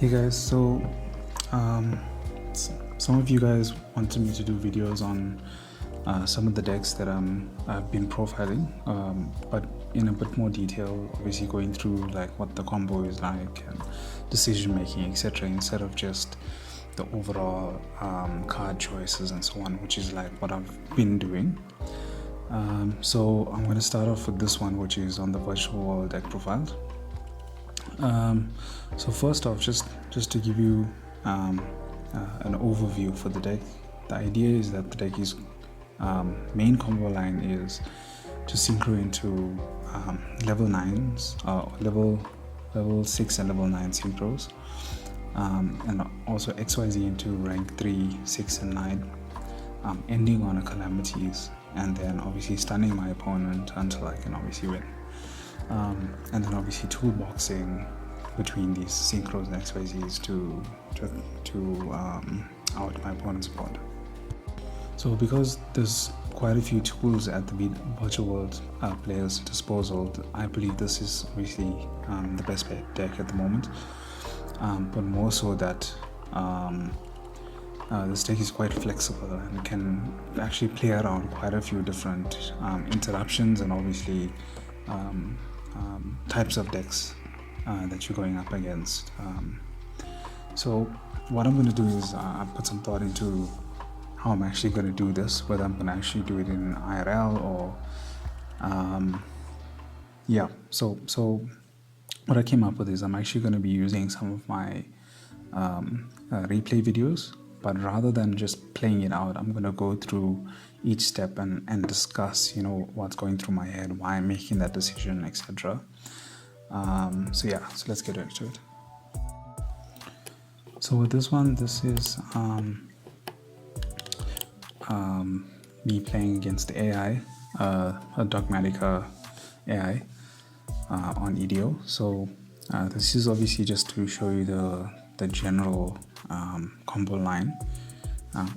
Hey guys, so um, some of you guys wanted me to do videos on some of the decks that I've been profiling, but in a bit more detail, obviously going through like what the combo is like and decision making, etc., instead of just the overall card choices and so on, which is like what I've been doing. So I'm going to start off with this one, which is on the virtual world deck profile. So first off, just to give you an overview for the deck, the idea is that the deck is main combo line is to synchro into level 9s, level 6 and level 9 synchros, and also XYZ into rank 3, 6 and 9, ending on a calamities, and then obviously stunning my opponent until I can obviously win. And then obviously toolboxing between these synchros and XYZs to out my opponent's board. So because there's quite a few tools at the virtual world players' disposal, I believe this is obviously the best deck at the moment. But more so that this deck is quite flexible and can actually play around quite a few different interruptions and obviously types of decks that you're going up against. So what I'm going to do is I put some thought into how I'm actually going to do this, whether I'm going to actually do it in IRL or so what I came up with is I'm actually going to be using some of my replay videos, but rather than just playing it out, I'm going to go through each step and discuss, what's going through my head, why I'm making that decision, etc. So let's get into it. So with this one, this is me playing against the AI, a Dogmatica AI on EDO. So this is obviously just to show you the general combo line.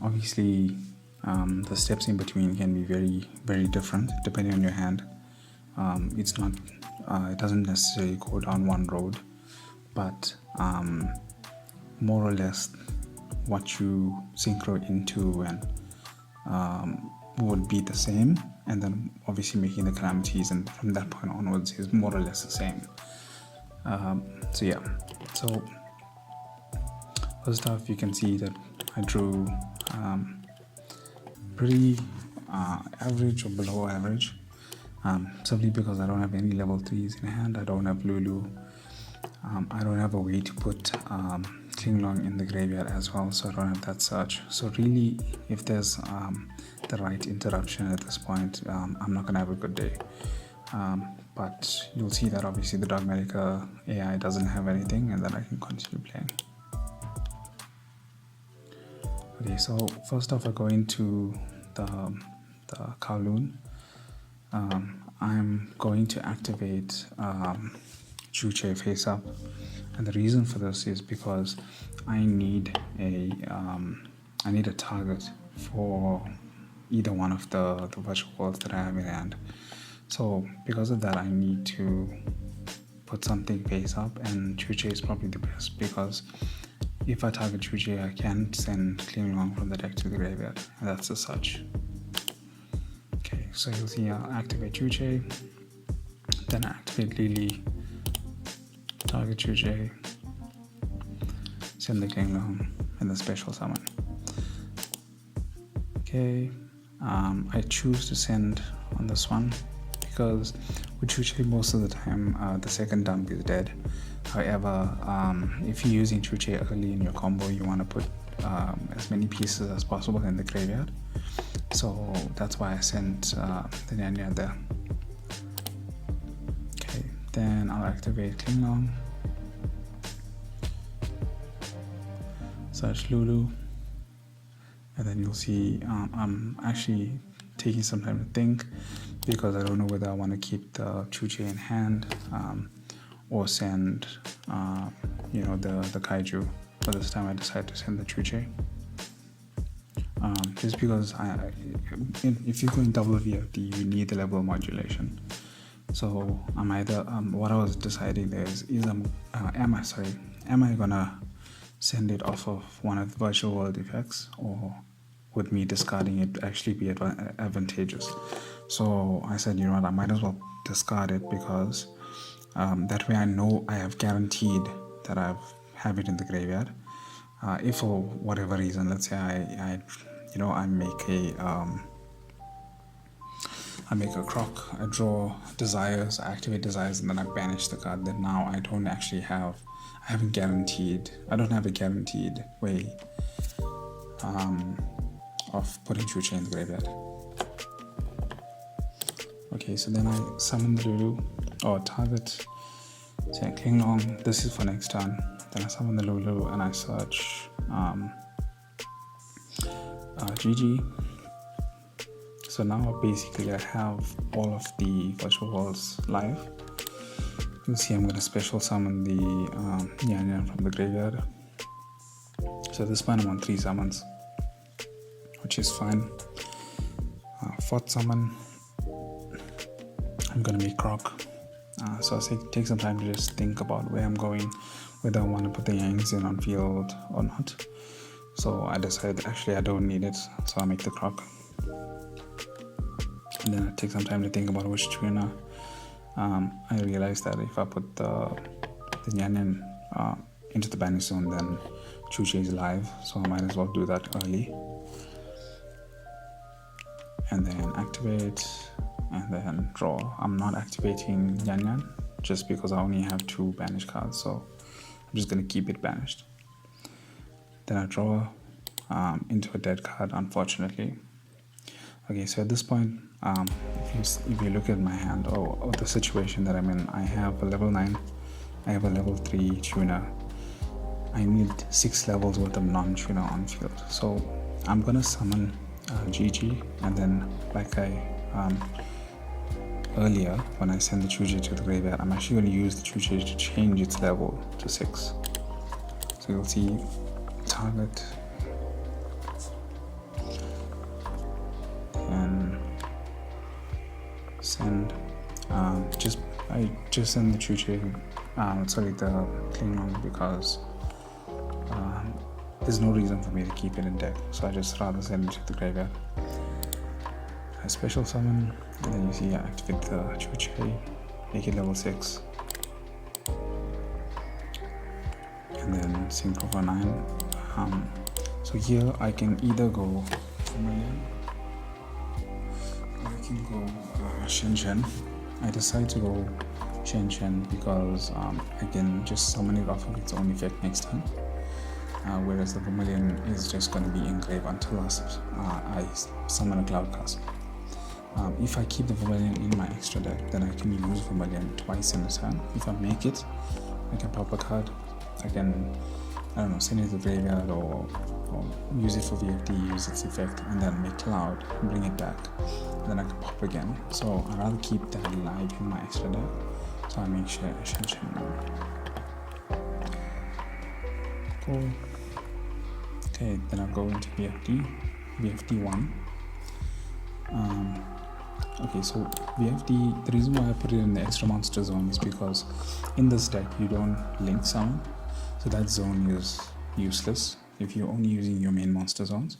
Obviously, the steps in between can be very, very different depending on your hand. It's not, it doesn't necessarily go down one road, but more or less what you synchro into and would be the same, and then obviously making the calamities, and from that point onwards is more or less the same. So first off, you can see that I drew pretty average or below average, simply because I don't have any level 3s in hand. I don't have Lulu. I don't have a way to put Klinglong in the graveyard as well, so I don't have that search. So really, if there's the right interruption at this point, I'm not going to have a good day. But you'll see that obviously the Dogmatica AI doesn't have anything, and then I can continue playing. Okay, so first off, I go into the Kowloon. I'm going to activate Chuche face up, and the reason for this is because I need a target for either one of the virtual worlds that I have in hand. So because of that, I need to put something face up, and Chuche is probably the best, because if I target Chuche, I can send Klinglong from the deck to the graveyard, and that's as such. Okay, so you'll see I'll activate Chuche, then I activate Lily, target Chuche, send the Klinglong, and the special summon. Okay, I choose to send on this one because with Chuche most of the time the second dump is dead. However, if you're using Chuche early in your combo, you want to put as many pieces as possible in the graveyard. So that's why I sent the Nyanya there. Okay, then I'll activate Klinglong, search Lulu, and then you'll see I'm actually taking some time to think, because I don't know whether I want to keep the Chuche in hand or send the Kaiju. But this time I decided to send the Chuche, just because if you're going double VFD, you need the level modulation. So I'm either what I was deciding there is am I gonna send it off of one of the virtual world effects, or would me discarding it actually be advantageous? So I said, you know what, I might as well discard it, because that way I know I have guaranteed that I have it in the graveyard. If for whatever reason, let's say I make a croc, I draw desires, I activate desires, and then I banish the card, then now I don't have a guaranteed way of putting Chuche in the graveyard. Okay, so then I summon the Lulu, or target, say Klinglong, this is for next turn. Then I summon the Lulu and I search GG. So now basically I have all of the virtual worlds live. You'll see I'm going to special summon the Nyan Nyan from the graveyard. So this time I'm on 3 summons, which is fine. 4th summon, I'm going to make Croc. So I'll take some time to just think about where I'm going, whether I want to put the Yangs in on field or not. So I decided actually I don't need it, so I make the Croc. And then I take some time to think about which trainer. I realized that if I put the Nyan Nyan into the banish zone, then Chuche is live, so I might as well do that early. And then activate, and then draw. I'm not activating Nyan Nyan just because I only have 2 banished cards, so I'm just going to keep it banished. Then I draw into a dead card, unfortunately. Okay, so at this point, if you look at my hand, or the situation that I'm in, I have a level 9, I have a level 3 tuner. I need 6 levels worth of non-tuner on field. So I'm gonna summon GG, and then like I earlier, when I send the Chuche to the graveyard, I'm actually going to use the Chuche to change its level to 6. So you'll see target, and send. I just send the Chuche, the Klinglong, because there's no reason for me to keep it in deck, so I just rather send it to the graveyard. I special summon, and then you see I activate the Chuche, make it level 6, and then synchro for 9. So here I can either go Vermilion, or I can go Shen Shen. I decide to go Shen Shen because I can just summon it off of its own effect next turn. Whereas the Vermilion is just going to be engrave until I summon a Cloud Castle. If I keep the Vermilion in my extra deck, then I can use Vermilion twice in a turn. If I make it, I can pop a card. I can, send it to the graveyard, or use it for VFD, use its effect, and then make Cloud, bring it back, and then I can pop again. So I'd rather keep that alive in my extra deck. So I make Shen Shen now. Cool. Okay, then I'll go into VFD 1. Okay, so VFD, the reason why I put it in the extra monster zone is because in this deck you don't link summon, so that zone is useless if you're only using your main monster zones.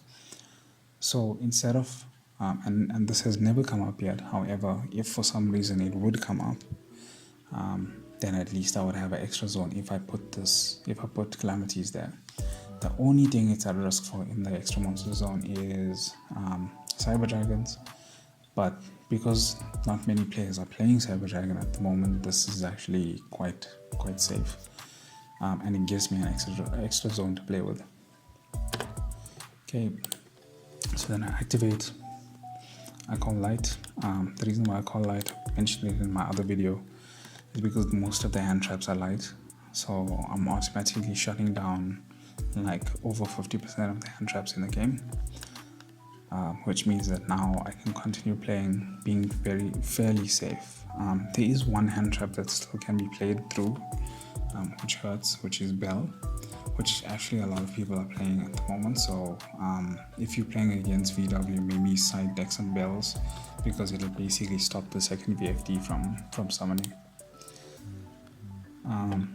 So instead of, and this has never come up yet, however, if for some reason it would come up, then at least I would have an extra zone if I put calamities there. The only thing it's at risk for in the extra monster zone is Cyber Dragons, but because not many players are playing Cyber Dragon at the moment, this is actually quite safe, and it gives me an extra zone to play with. Okay, so then I activate. I call Light. The reason why I call Light, I mentioned it in my other video, is because most of the hand traps are light, so I'm automatically shutting down like over 50% of the hand traps in the game, which means that now I can continue playing, being fairly safe. There is one hand trap that still can be played through, which hurts, which is Bell, which actually a lot of people are playing at the moment. So if you're playing against VW, maybe side deck some Bells, because it'll basically stop the second VFD from summoning.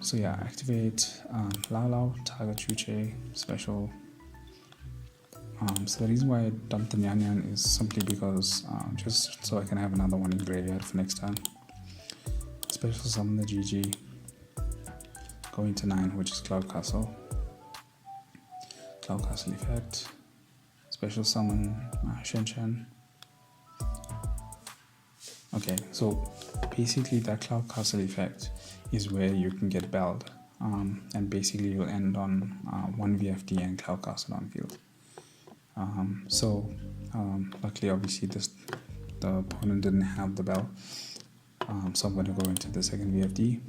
So yeah, activate Lao Lao, target Chuche, special. So the reason why I dumped the Nyan Nyan is simply because just so I can have another one in graveyard for next turn. Special summon the GG, go into 9, which is Cloud Castle. Cloud Castle effect, special summon Shen Shen. Okay, so basically that Cloud Castle effect is where you can get belled, and basically you'll end on 1 VFD and Cloud Castle on field. Luckily obviously the opponent didn't have the bell, so I'm going to go into the second VFD,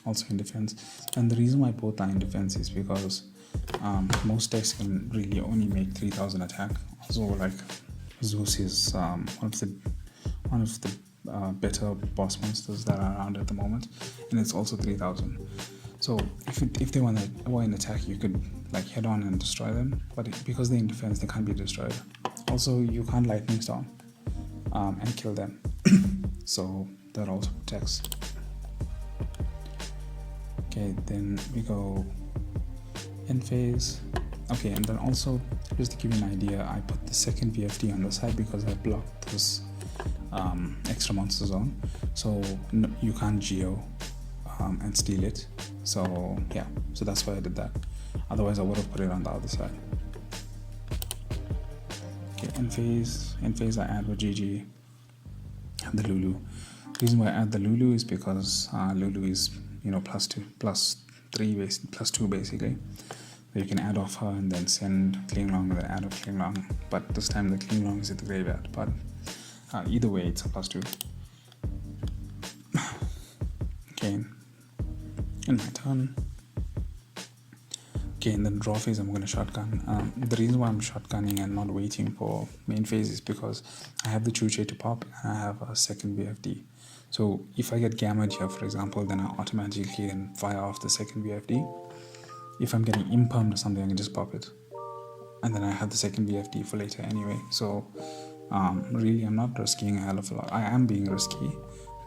also in defense. And the reason why both are in defense is because most decks can really only make 3000 attack. Also, like Zeus is one of the better boss monsters that are around at the moment, and it's also 3000. So if they were in attack, you could like head on and destroy them, but because they're in defense, they can't be destroyed. Also, you can't lightning storm and kill them, so that also protects. Okay, then we go end phase. Okay, and then also just to give you an idea, I put the second VFD on the side because I blocked this extra monster zone, so you can't geo and steal it. So yeah, so that's why I did that. Otherwise, I would have put it on the other side. Okay, end phase I add with GG the Lulu. The reason why I add the Lulu is because Lulu is +2 basically. So you can add off her and then send Klinglong and then add off Klinglong, but this time the Klinglong is at the graveyard. But either way, it's a +2. Okay, in my turn. Okay, in the draw phase, I'm going to shotgun. The reason why I'm shotgunning and not waiting for main phase is because I have the Chuche to pop and I have a second VFD. So if I get gammed here, for example, then I automatically can fire off the second VFD. If I'm getting impermed or something, I can just pop it. And then I have the second VFD for later anyway. So really, I'm not risking a hell of a lot. I am being risky,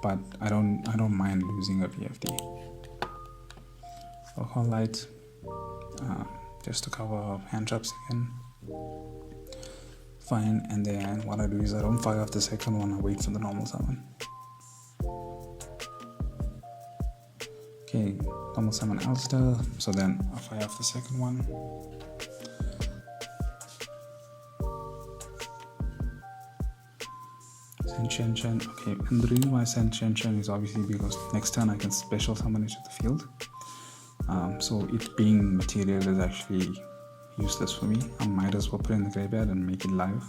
but I don't mind losing a VFD. Alcohol light, just to cover hand traps again. Fine, and then what I do is I don't fire off the second one, I wait for the normal summon. Okay, normal summon Alistair, so then I fire off the second one. Send Shen Shen. Okay, and the reason why I send Shen Shen is obviously because next turn I can special summon it to the field. So it being material is actually useless for me. I might as well put it in the graveyard and make it live.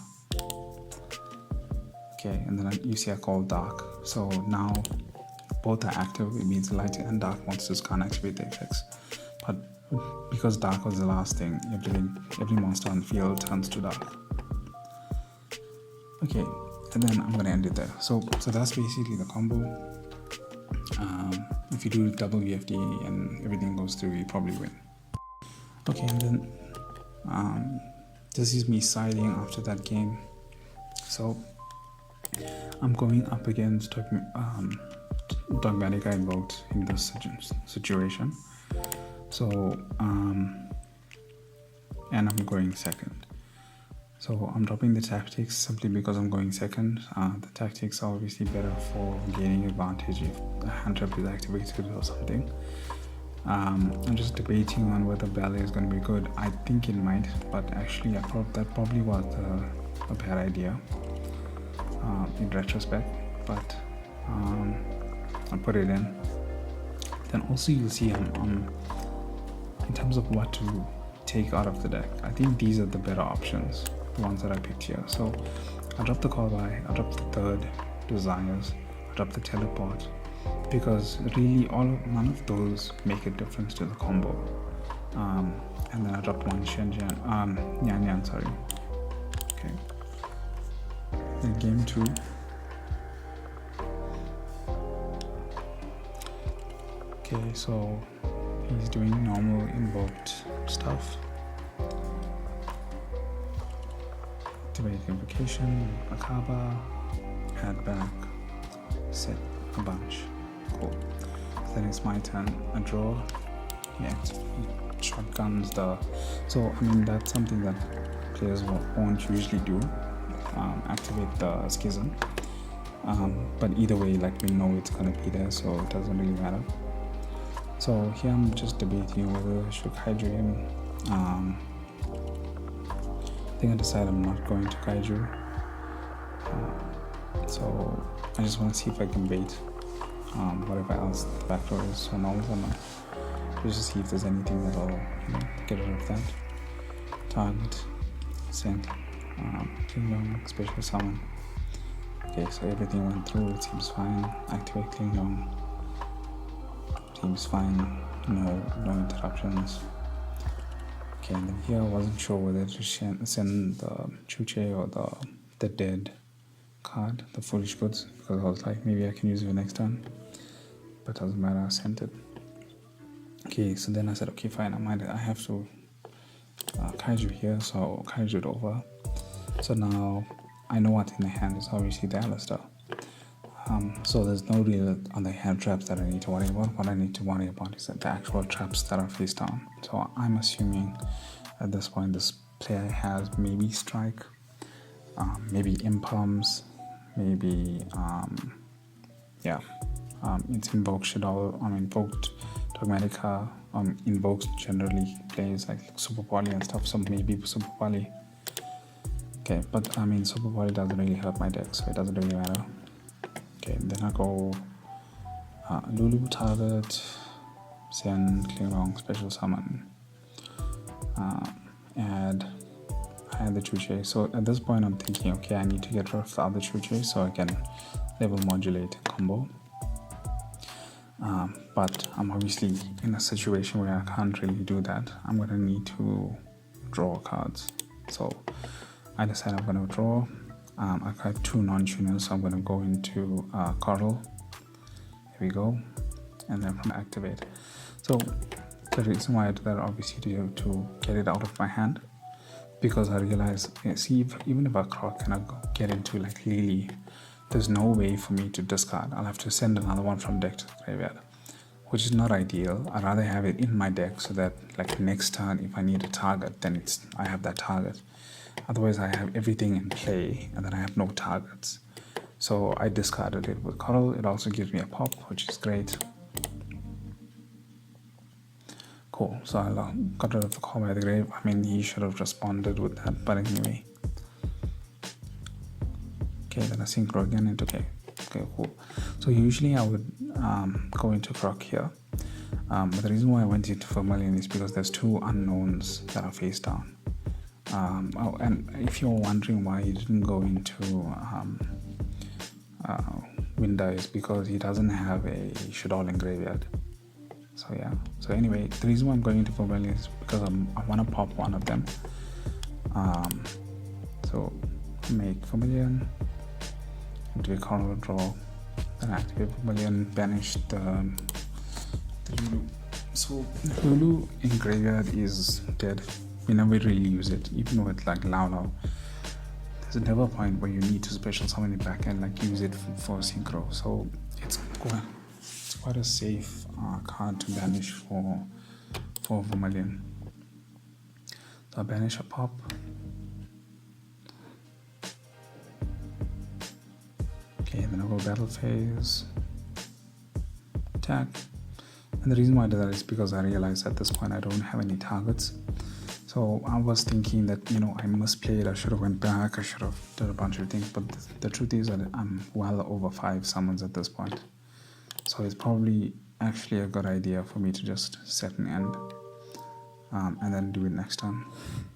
Okay, and then you see I call dark. So now both are active. It means light and dark monsters can't activate the effects. But because dark was the last thing, every monster on the field turns to dark. Okay, and then I'm gonna end it there. So that's basically the combo. If you do double VFD and everything goes through, you probably win. Okay, and then this is me siding after that game. So I'm going up against Dogmatica invoked in this situation. So and I'm going second. So I'm dropping the tactics simply because I'm going second. The tactics are obviously better for gaining advantage if the hand trap is activated or something. I'm just debating on whether ballet is going to be good. I think it might, but actually that probably was a bad idea in retrospect, but I'll put it in. Then also you'll see in terms of what to take out of the deck, I think these are the better options, the ones that I picked here. So I dropped the Call-By, I dropped the third Desires, I dropped the Teleport, because really none of those make a difference to the combo. And then I dropped one Nyan Nyan, sorry. Okay. Then game 2. Okay, so he's doing normal invoked stuff. Activate invocation, Akaba, add back, set a bunch. Cool. Then it's my turn. A draw. Yeah, shotguns so I mean that's something that players won't usually do. Activate the schism. But either way, like we know it's gonna be there, so it doesn't really matter. So here I'm just debating whether I should kaiju him. I think I decided I'm not going to kaiju. So I just want to see if I can bait whatever else the back door is. So normal summon. Just to see if there's anything that'll get rid of that. Target, send, Klingon, special summon. Okay, so everything went through, it seems fine. Activate Klingon. Seems fine, no interruptions. Okay, and then here I wasn't sure whether to send the Chuche or the dead card, the Foolish Goods, because I was like, maybe I can use it next turn, but doesn't matter, I sent it. Okay, so then I said, okay, fine, I have to kaiju here, so I'll kaiju it over. So now I know what's in the hand is obviously the Alistair. So there's no real other hand traps that I need to worry about. What I need to worry about is the actual traps that are face down. So I'm assuming at this point this player has maybe Strike, maybe Impalms, maybe it's invoked Shadow, invoked Dogmatica, invoked generally plays like Super Poly and stuff, so maybe Super Poly. Okay, but Super Poly doesn't really help my deck, so it doesn't really matter. Okay, then I go Lulu target, send Klingon special summon, add the Chuche. So at this point I'm thinking, okay, I need to get rid of the other Chuche so I can level modulate combo. But I'm obviously in a situation where I can't really do that. I'm gonna need to draw cards. So I decided I'm gonna draw. I've got two non-tuners, so I'm going to go into Coral. Here we go, and then from activate. So the reason why I do that obviously to get it out of my hand, because I realize, even if I croc and I get into like Lily, there's no way for me to discard. I'll have to send another one from deck to the graveyard, which is not ideal. I'd rather have it in my deck so that like next turn if I need a target, then I have that target. Otherwise I have everything in play and then I have no targets. So I discarded it with Coral. It also gives me a pop, which is great. Cool, so I got rid of the Call by the Grave. He should have responded with that, but anyway. Okay, then I synchro again into okay, cool. So usually I would go into Croc here. But the reason why I went into Vermilion is because there's two unknowns that are face down. And if you're wondering why he didn't go into Winda, is because he doesn't have a Shadow in graveyard. So yeah. So anyway, the reason why I'm going into Vermilion is because I want to pop one of them. So make Vermilion, do a Coral draw, then activate Vermilion, banish the Lulu. So Lulu in graveyard is dead. We never really use it, even with like Lao. There's never a point where you need to special summon it back and like use it for synchro. So it's quite a safe card to banish for Vermilion. So I banish a pop. Okay, then I'll go battle phase, attack. And the reason why I do that is because I realized at this point I don't have any targets. So I was thinking that, I must play it, I should have went back, I should have done a bunch of things, but the truth is that I'm well over 5 summons at this point. So it's probably actually a good idea for me to just set an end and then do it next time.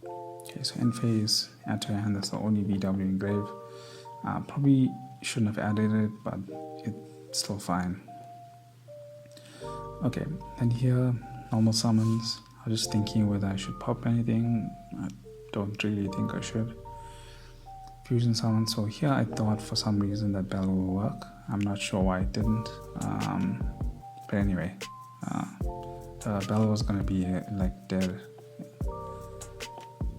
Okay, so end phase, add to your hand, that's the only VW engrave. Probably shouldn't have added it, but it's still fine. Okay, and here, normal summons. I was just thinking whether I should pop anything. I don't really think I should. Fusion summon. So here I thought for some reason that Bell will work. I'm not sure why it didn't. But anyway, Bell was gonna be like dead.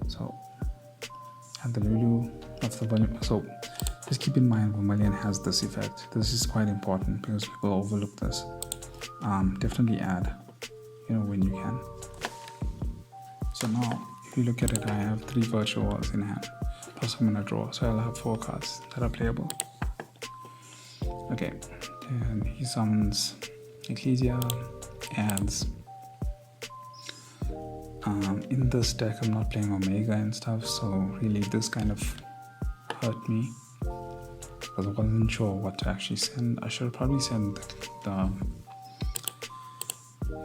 So add the Lulu of the volume. So Just keep in mind Vermilion has this effect. This is quite important because people overlook this. Definitely add, when you can. So now, if you look at it, I have 3 virtual walls in hand. Plus I'm gonna draw, so I'll have 4 cards that are playable. Okay, and he summons Ecclesia, adds. In this deck, I'm not playing Omega and stuff, so really this kind of hurt me because I wasn't sure what to actually send. I should probably send the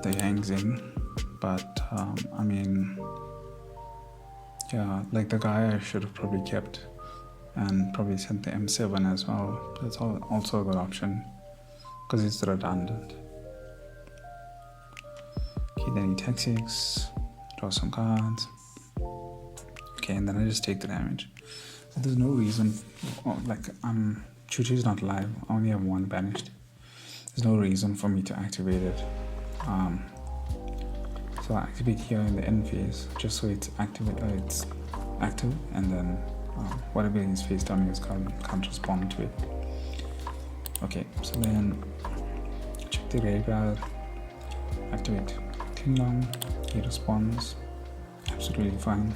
Yangs in, but yeah, like the guy I should have probably kept and probably sent the M7 as well. That's also a good option because it's redundant. Okay, then he tactics, draw some cards. Okay, and then I just take the damage. So there's no reason, Chuchi is not live. I only have 1 banished. There's no reason for me to activate it. So I activate here in the end phase, just so it's active, and then whatever is face down is can't respond to it. Okay, so then check the graveyard, activate Klinglong, he responds, absolutely fine.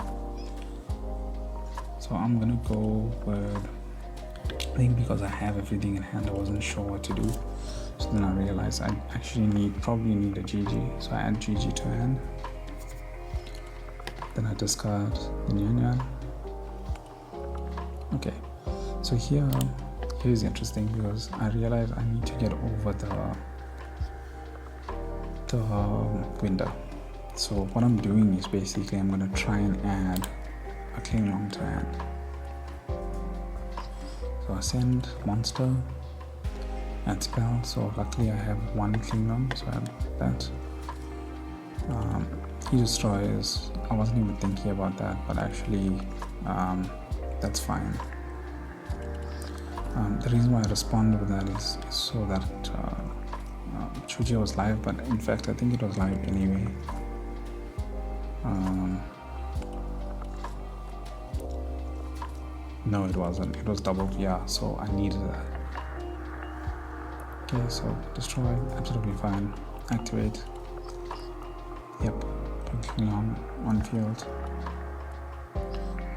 So I'm gonna go with, I think because I have everything in hand, I wasn't sure what to do. So then I realized I actually probably need a GG, so I add GG to hand. Then I discard the Nyan. Okay, so here's interesting because I realized I need to get over the window. So what I'm doing is basically I'm gonna try and add a Klinglong to hand. So I send monster, add spell. So luckily I have 1 Klinglong, so I have that. He destroys. I wasn't even thinking about that, but actually that's fine. The reason why I responded with that is so that Chuchi was live, but in fact I think it was live anyway. No, it wasn't. It was double, yeah, so I needed that. Okay, so destroy, absolutely fine. Activate. Yep, clicking on field.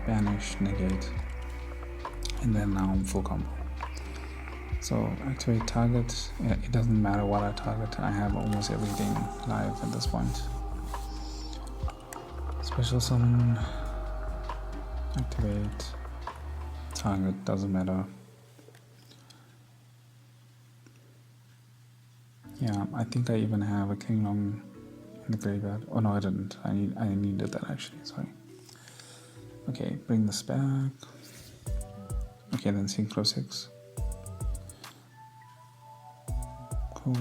Banish, negate. And then now I'm full combo. So activate target. It doesn't matter what I target. I have almost everything live at this point. Special summon. Activate. Target, doesn't matter. Yeah, I think I even have a Klinglong in the graveyard. Oh no, I didn't. I needed that actually, sorry. Okay, bring this back. Okay, then Synchro 6. Cool.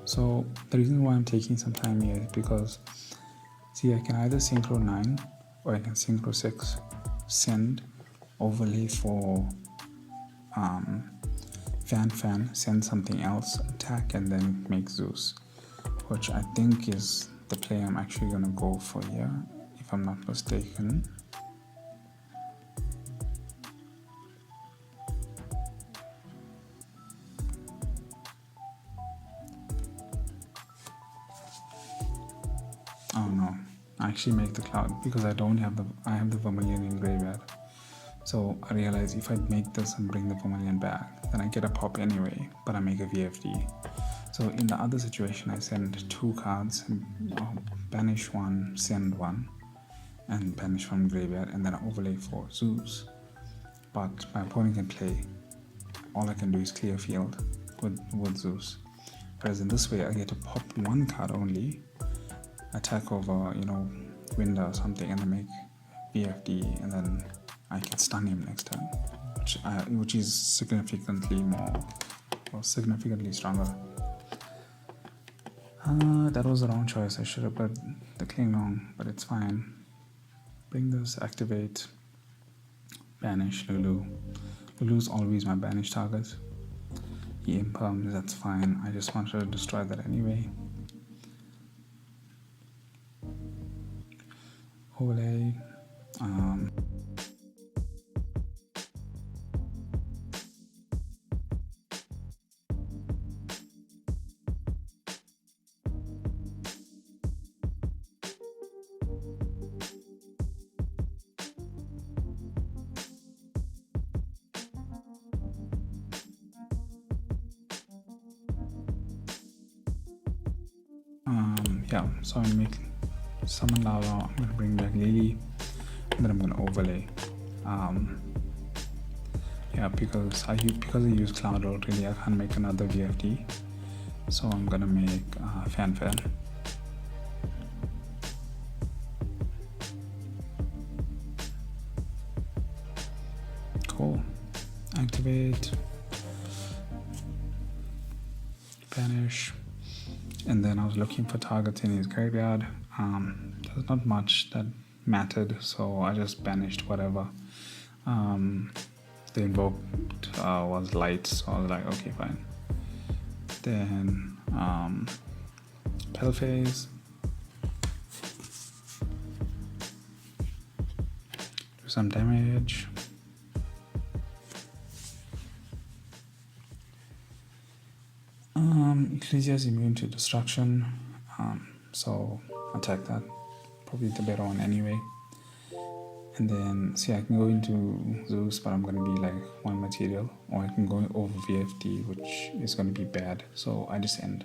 So the reason why I'm taking some time here is because, see, I can either Synchro 9 or I can Synchro 6, send, overlay for Fan, send something else, attack, and then make Zeus, which I think is the play I'm actually going to go for here, if I'm not mistaken. Oh no, I actually make the cloud because I have the Vermilion in graveyard. So I realize if I make this and bring the Vermilion back, then I get a pop anyway, but I make a VFD. So in the other situation, I send 2 cards, and banish 1, send 1, and banish from graveyard, and then I overlay for Zeus. But my opponent can play. All I can do is clear field with Zeus. Whereas in this way, I get to pop 1 card only, attack over, window or something, and then make VFD, and then I can stun him next turn, which is significantly stronger. That was the wrong choice. I should have put the Klinglong, but it's fine. Bring this, activate, banish Lulu. Lulu's always my banish target. He imperms, that's fine. I just wanted to destroy that anyway. Overlay. yeah, so I'm making summon Lala, I'm gonna bring back Lily, and then I'm gonna overlay. Yeah, because I use Cloud already, I can't make another VFD, so I'm gonna make Fanfare. Cool. Activate, banish, and then I was looking for targets in his graveyard. There's not much that mattered, so I just banished whatever. The invoked was light, so I was like, okay, fine. Then Paleface, do some damage. Ecclesia is immune to destruction, so attack that. Probably the better one anyway. And then, see, I can go into Zeus, but I'm going to be like one material, or I can go over VFD, which is going to be bad, so I just end.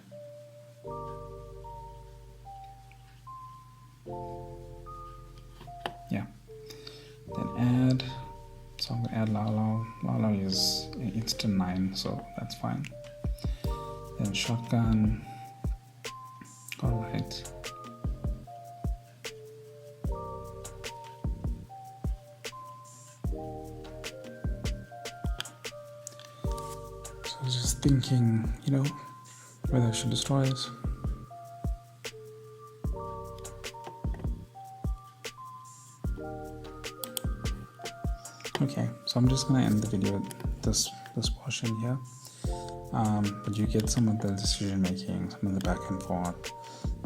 Yeah. Then add, so I'm going to add Lala. Lala is instant 9, so that's fine. Then shotgun, alright. So I was just thinking, whether I should destroy it. Okay, so I'm just gonna end the video at this portion here. But you get some of the decision making, some of the back and forth,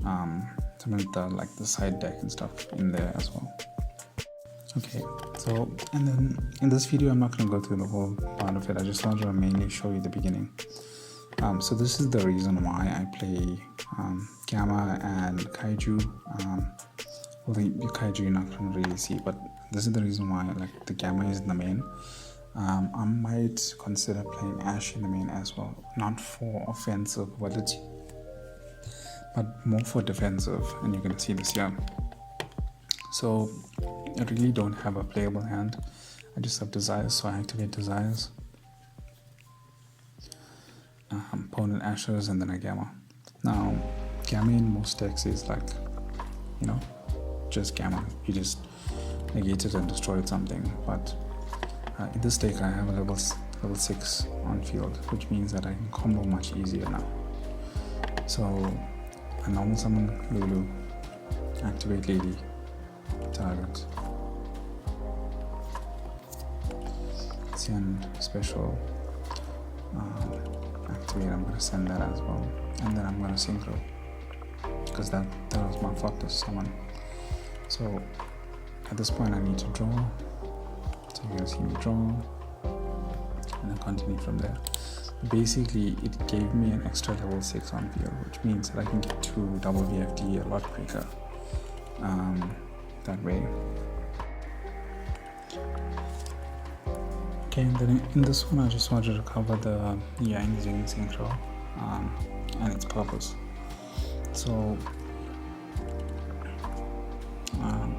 some of the side deck and stuff in there as well. Okay, so and then in this video I'm not going to go through the whole part of it. I just wanted to mainly show you the beginning. So this is the reason why I play Gamma and Kaiju. Well, the Kaiju you're not going to really see, but this is the reason why the Gamma is in the main. I might consider playing Ashe in the main as well, not for offensive ability, but more for defensive, and you're going to see this here. So I really don't have a playable hand. I just have desires, so I activate desires. Opponent Ashes, and then a Gamma. Now, Gamma in most decks is just Gamma. You just negate it and destroy something, but in this deck I have a level 6 on field, which means that I can combo much easier now. So I normal summon Lulu, activate Lily, target, send special, activate, I'm going to send that as well, and then I'm going to synchro, because that was my Fortress summon. So at this point I need to draw, so you're going to see me draw, and then continue from there. Basically it gave me an extra level 6 on field, which means that I can get to double VFD a lot quicker that way. Okay, and then in this one I just wanted to cover the Yang Zing synchro and its purpose. So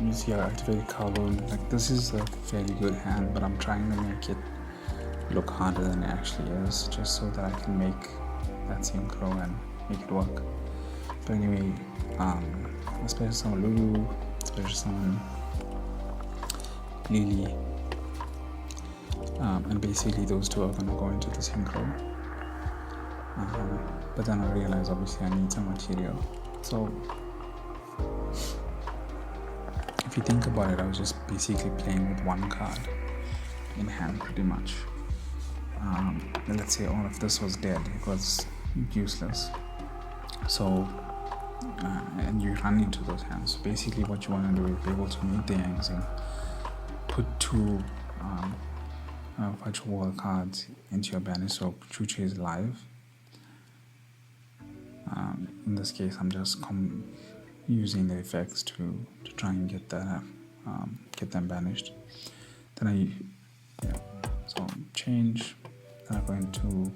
you see I activated Kowloon. This is a fairly good hand, but I'm trying to make it look harder than it actually is, just so that I can make that synchro and make it work. But anyway, special summon Lulu, special summon Lily, and basically those two are going to go into the synchro. But then I realized obviously I need some material. So if you think about it, I was just basically playing with one card in hand pretty much. And let's say all of this was dead, it was useless. So and you run into those hands. So basically what you want to do is be able to make the Yang Zing, put two virtual wall cards into your banish, so Chuchi is live. In this case I'm just using the effects to try and get that get them banished. Then so change, then I go into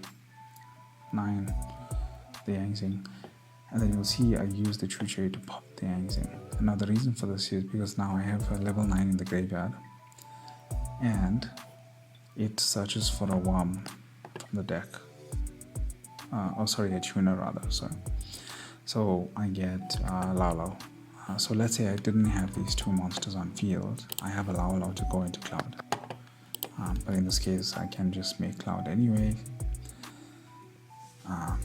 9, the Yang Zing, and then you'll see I use the True Cherry to pop the Yangs in. And now the reason for this is because now I have a level 9 in the graveyard, and it searches for a worm from the deck. A tuner rather, sorry. So I get Lao Lao. So let's say I didn't have these two monsters on field, I have a Lao Lao to go into Cloud. But in this case, I can just make Cloud anyway.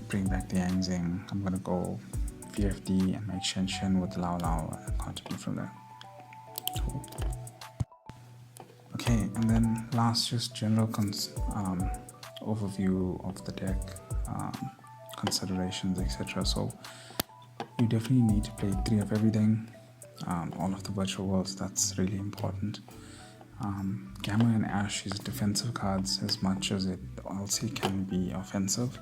Bring back the Yangzing. I'm gonna go VFD and make Shen with Lao Lao and continue from there. Cool. Okay, and then last, just general overview of the deck, considerations, etc. So you definitely need to play 3 of everything, all of the virtual worlds. That's really important. Gamma and Ash is defensive cards as much as it also can be offensive.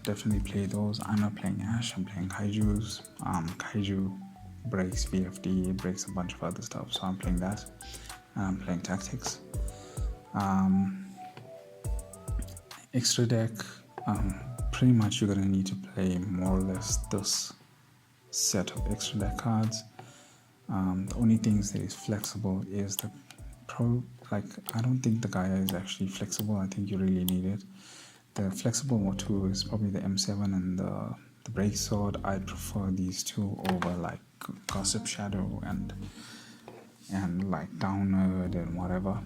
Definitely play those. I'm not playing Ash, I'm playing Kaijus. Kaiju breaks VFD, it breaks a bunch of other stuff, so I'm playing that. And I'm playing Tactics. Extra deck, pretty much you're gonna need to play more or less this set of extra deck cards. The only things that is flexible is the I don't think the Gaia is actually flexible. I think you really need it. The flexible one too is probably the M7 and the Break Sword. I prefer these two over like Gossip Shadow and like Downward and whatever.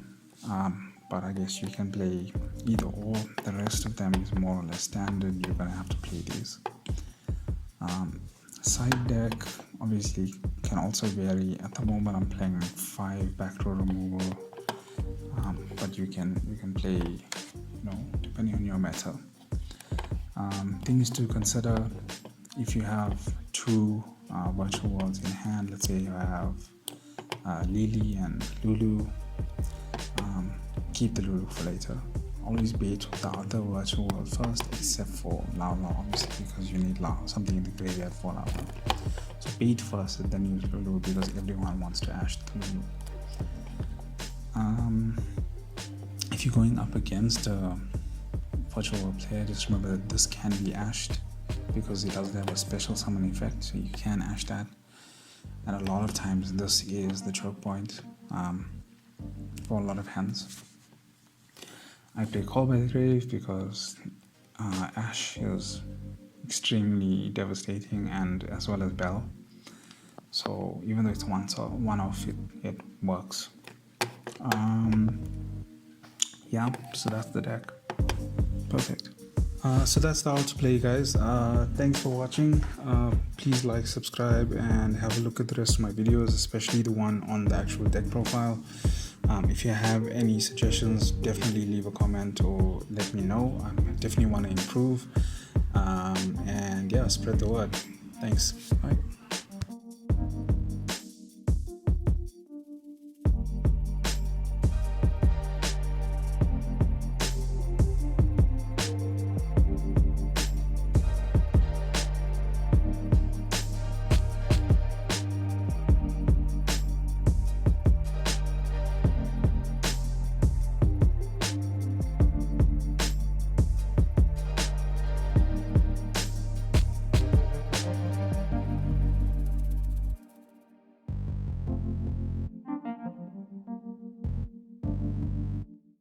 But I guess you can play either or. The rest of them is more or less standard. You're gonna have to play these. Side deck obviously can also vary. At the moment I'm playing 5 back row removal, but you can play, depending on your meta. Things to consider: if you have 2 virtual worlds in hand, let's say you have Lily and Lulu, keep the Lulu for later. Always bait with the other virtual world first, except for Lao Lao, obviously, because you need something in the graveyard for Lao Lao. So bait first and then use Lulu, because everyone wants to Ash the Lulu. If you're going up against a virtual world player, just remember that this can be ashed, because it doesn't have a special summon effect, so you can ash that. And a lot of times this is the choke point for a lot of hands. I play Call by the Grave because Ash is extremely devastating, and as well as Bell. So even though it's one off, it works. Yeah, so that's the deck. Perfect. So that's the how to play, guys. Thanks for watching. Please like, subscribe, and have a look at the rest of my videos, especially the one on the actual deck profile. If you have any suggestions, definitely leave a comment or let me know. I definitely want to improve. And yeah, spread the word. Thanks. Bye.